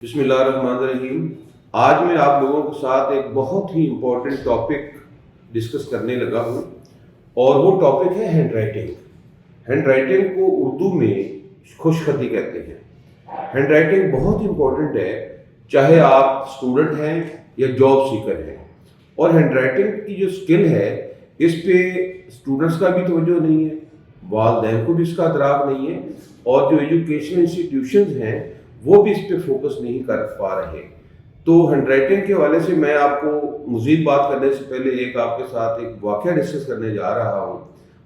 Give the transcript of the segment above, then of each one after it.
बिस्मिल्लाहिर्रहमानिर्रहीम। आज मैं आप लोगों के साथ एक बहुत ही इम्पोर्टेंट टॉपिक डिस्कस करने लगा हूँ और वो टॉपिक है हैंड राइटिंग। हैंड राइटिंग को उर्दू में खुशखती कहते हैं। हैंड राइटिंग बहुत इम्पोर्टेंट है, चाहे आप स्टूडेंट हैं या जॉब सीकर हैं। और हैंड राइटिंग की जो स्किल है इस पे स्टूडेंट्स का भी तवज्जो नहीं है, वालिदैन को भी इसका अदराक नहीं है, और जो एजुकेशन इंस्टीट्यूशंस हैं वो भी इस पे फोकस नहीं कर पा रहे। तो हैंड राइटिंग के हवाले से मैं आपको मज़ीद बात करने से पहले एक आपके साथ एक वाक़या डिस्कस करने जा रहा हूँ।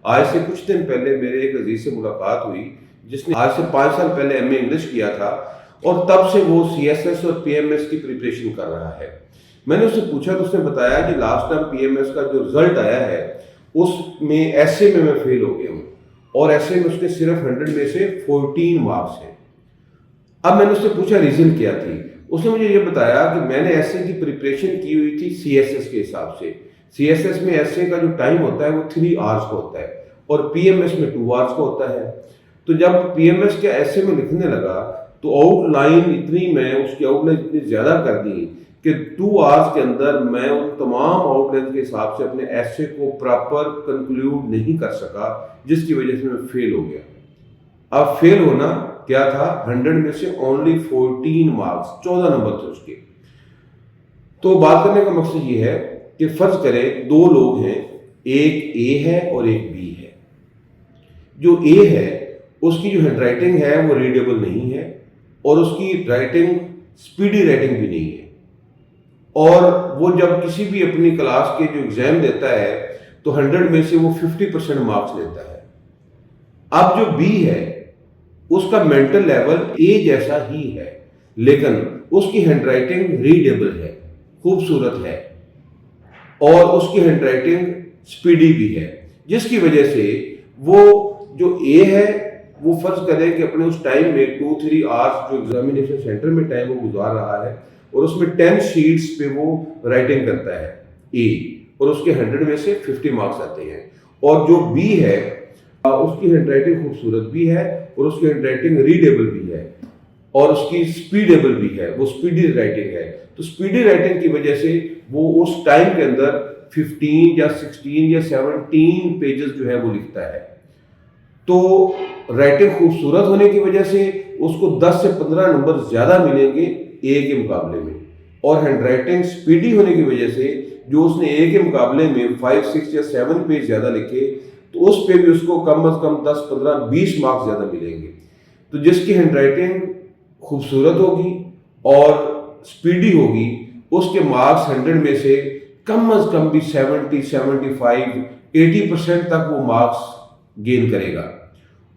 आज से कुछ दिन पहले मेरे एक अजीज़ से मुलाकात हुई जिसने आज से 5 साल पहले MA इंग्लिश किया था और तब से वो CSS और PMS की प्रिपरेशन कर रहा है। मैंने उससे पूछा तो उसने बताया कि लास्ट टाइम PMS का जो रिज़ल्ट आया है उसमें ऐसे में मैं फेल हो गया हूँ और ऐसे में उसके सिर्फ 100 में से 14 मार्क्स हैं। अब मैंने उससे पूछा रीज़न क्या थी। उसने मुझे ये बताया कि मैंने एसए की प्रिपरेशन की हुई थी CSS के हिसाब से। CSS में एसए का जो टाइम होता है वो 3 आवर्स का होता है और PMS में 2 आवर्स का होता है। तो जब PMS के एसए में लिखने लगा तो आउटलाइन इतनी मैं उसकी आउटलाइन इतनी ज़्यादा कर दी कि 2 आवर्स के अंदर मैं उन तमाम आउटलाइन के हिसाब से अपने एसए को प्रॉपर कंक्लूड नहीं कर सका, जिसकी वजह से मैं फेल हो गया। अब फेल होना क्या था, 100 में से ओनली 14 मार्क्स, 14 नंबर थे उसके। तो बात करने का मकसद ये है कि फर्ज करें 2 लोग हैं, एक A है और एक B है। जो A है उसकी जो हैंड राइटिंग है वो रीडेबल नहीं है और उसकी राइटिंग स्पीडी राइटिंग भी नहीं है, और वो जब किसी भी अपनी क्लास के जो एग्जाम देता है तो 100 में से वो 50% मार्क्स लेता है। अब जो B है उसका मेंटल लेवल A जैसा ही है, लेकिन उसकी हैंड राइटिंग रीडेबल है, खूबसूरत है और उसकी हैंड राइटिंग स्पीडी भी है, जिसकी वजह से वो जो A है वो फर्ज करें कि अपने उस टाइम में 2-3 आवर्स जो एग्जामिनेशन सेंटर में टाइम वो गुजार रहा है और उसमें 10 शीट्स पे वो राइटिंग करता है A, और उसके 100 में से 50 मार्क्स आते हैं। और जो B है उसकी हैंड राइटिंग खूबसूरत भी है और उसकी हैंड राइटिंग रीडेबल भी है और उसकी स्पीडेबल भी है, वो स्पीडी राइटिंग है। तो स्पीडी राइटिंग की वजह से वो उस टाइम के अंदर 15 या 16 या 17 पेजेस जो है वो लिखता है। तो राइटिंग खूबसूरत होने की वजह से उसको 10 से 15 नंबर ज़्यादा मिलेंगे A के मुकाबले में, और हैंड राइटिंग स्पीडी होने की वजह से जो उसने A के मुकाबले में 5, 6 या 7 पेज ज़्यादा लिखे तो उस पे भी उसको कम अज़ कम 10, 15, 20 मार्क्स ज़्यादा मिलेंगे। तो जिसकी हैंड राइटिंग खूबसूरत होगी और स्पीडी होगी उसके मार्क्स 100 में से कम अज़ कम भी 70, 75, 80% तक वो मार्क्स गेन करेगा।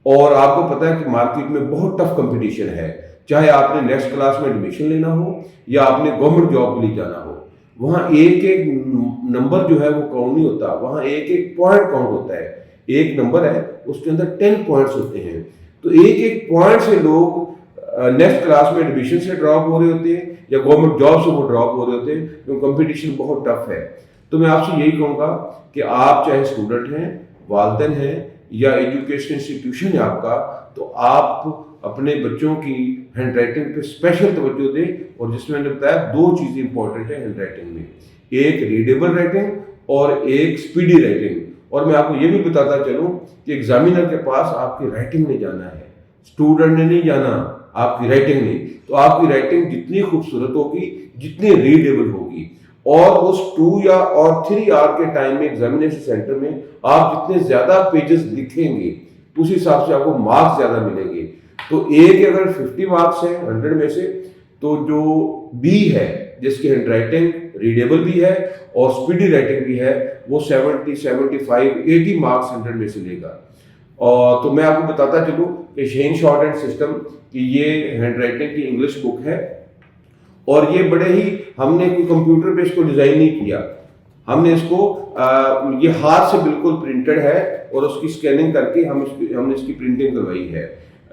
और आपको पता है कि मार्केट में बहुत टफ कंपटीशन है, चाहे आपने नेक्स्ट क्लास में एडमिशन लेना हो या आपने गवर्नमेंट जॉब के लिए जाना हो, वहाँ एक एक नंबर जो है वो काउंट नहीं होता, वहाँ एक एक पॉइंट काउंट होता है। एक नंबर है उसके अंदर 10 पॉइंट्स होते हैं, तो एक एक पॉइंट से लोग नेक्स्ट क्लास में एडमिशन से ड्रॉप हो रहे होते हैं या गवर्नमेंट जॉब से वो ड्रॉप हो रहे होते हैं, क्योंकि कंपटीशन बहुत टफ है। तो मैं आपसे यही कहूँगा कि आप चाहे स्टूडेंट हैं, वालिदैन हैं या एजुकेशन इंस्टीट्यूशन है आपका, तो आप अपने बच्चों की हैंड राइटिंग पे स्पेशल तवज्जो दें। और जिसमें मैंने बताया 2 चीज़ें इंपॉर्टेंट है हैंड राइटिंग में, एक रीडेबल राइटिंग और एक स्पीडी राइटिंग। और मैं आपको ये भी बताता चलूँ कि एग्जामिनर के पास आपकी राइटिंग ने जाना है, स्टूडेंट ने नहीं जाना, आपकी राइटिंग ने। तो आपकी राइटिंग जितनी खूबसूरत होगी, जितनी रीडेबल होगी, और उस 2 या और 3 आवर के टाइम में एग्जामिनेशन सेंटर में आप जितने ज़्यादा पेजेस लिखेंगे उस हिसाब से आपको मार्क्स ज़्यादा मिलेंगे। तो A के अगर 50 मार्क्स हैं 100 में से, तो जो B है जिसकी हैंड राइटिंग रीडेबल भी है और स्पीडी राइटिंग भी है, वो 70, 75, 80 मार्क्स 100 में से लेगा। और तो मैं आपको बताता चलूँ कि शहीन शॉर्ट एंड सिस्टम की ये हैंड राइटिंग की इंग्लिश बुक है, और ये बड़े ही हमने कोई कंप्यूटर पे इसको डिज़ाइन नहीं किया, हमने इसको ये हाथ से बिल्कुल प्रिंटेड है और उसकी स्कैनिंग करके हमने इसकी प्रिंटिंग करवाई है।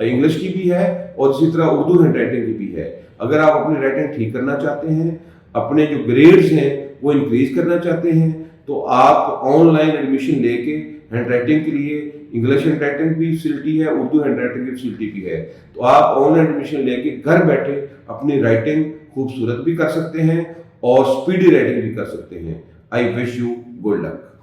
इंग्लिश की भी है और इसी तरह उर्दू हैंड राइटिंग की भी है। अगर आप अपनी राइटिंग ठीक करना चाहते हैं, अपने जो ग्रेड्स हैं वो इंक्रीज करना चाहते हैं, तो आप ऑनलाइन एडमिशन लेके हैंड राइटिंग के लिए इंग्लिश हैंड राइटिंग की फैसिलिटी है, उर्दू हैंड राइटिंग की फैसिलिटी भी है। तो आप ऑनलाइन एडमिशन लेके घर बैठे اپنی رائٹنگ خوبصورت بھی کر سکتے ہیں اور اسپیڈی رائٹنگ بھی کر سکتے ہیں. آئی وش یو گڈ لک.